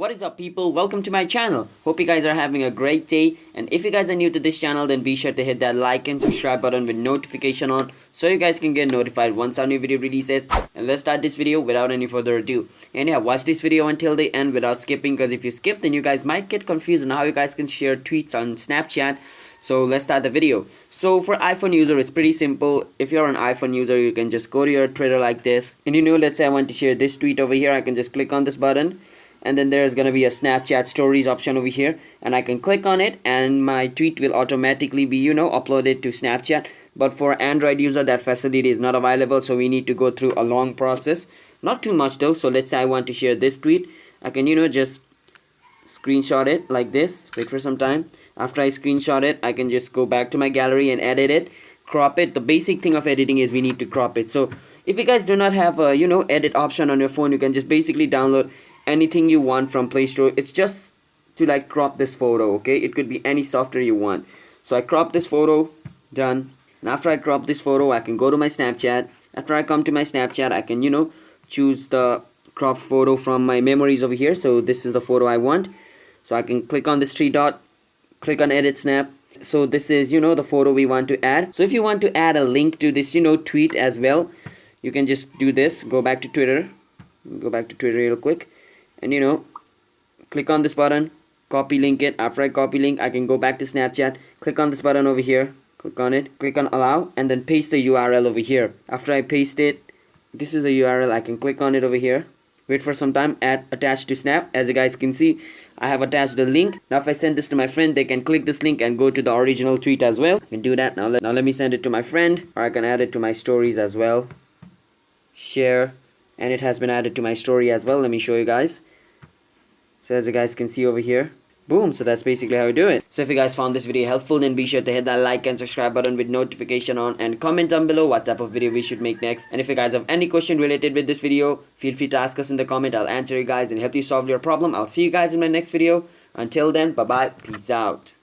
What is up, people? Welcome to my channel. Hope you guys are having a great day, and if you guys are new to this channel, then be sure to hit that like and subscribe button with notification on so you guys can get notified once our new video releases. And let's start this video without any further ado. And yeah, watch this video until the end without skipping, because if you skip, then you guys might get confused on how you guys can share tweets on Snapchat. So let's start the video. So for iPhone user, it's pretty simple. If you're an iPhone user, you can just go to your Twitter like this, and let's say I want to share this tweet over here. I can just click on this button, and then there's gonna be a Snapchat stories option over here, and I can click on it and my tweet will automatically be uploaded to Snapchat. But for Android user, that facility is not available, so we need to go through a long process. Not too much though. So let's say I want to share this tweet. I can just screenshot it like this, wait for some time. After I screenshot it, I can just go back to my gallery and edit it, crop it. The basic thing of editing is we need to crop it. So if you guys do not have a edit option on your phone, you can just basically download anything you want from Play Store. It's just to like crop this photo, okay? It could be any software you want. So I crop this photo, done. And after I crop this photo, I can go to my Snapchat. After I come to my Snapchat, I can choose the cropped photo from my memories over here. So this is the photo I want. So I can click on this three dot, click on edit snap. So this is the photo we want to add. So if you want to add a link to this tweet as well, you can just do this. Go back to Twitter real quick, and click on this button, copy link it. After I copy link, I can go back to Snapchat, click on this button over here, click on it, click on allow, and then paste the URL over here. After I paste it, this is the URL. I can click on it over here, wait for some time, add attach to snap. As you guys can see, I have attached the link. Now if I send this to my friend, they can click this link and go to the original tweet as well. I can do that. Now let me send it to my friend, or I can add it to my stories as well. Share, and it has been added to my story as well. Let me show you guys. So as you guys can see over here, boom. So that's basically how we do it. So if you guys found this video helpful, then be sure to hit that like and subscribe button with notification on, and comment down below what type of video we should make next. And if you guys have any question related with this video, feel free to ask us in the comment. I'll answer you guys and help you solve your problem. I'll see you guys in my next video. Until then, bye bye, peace out.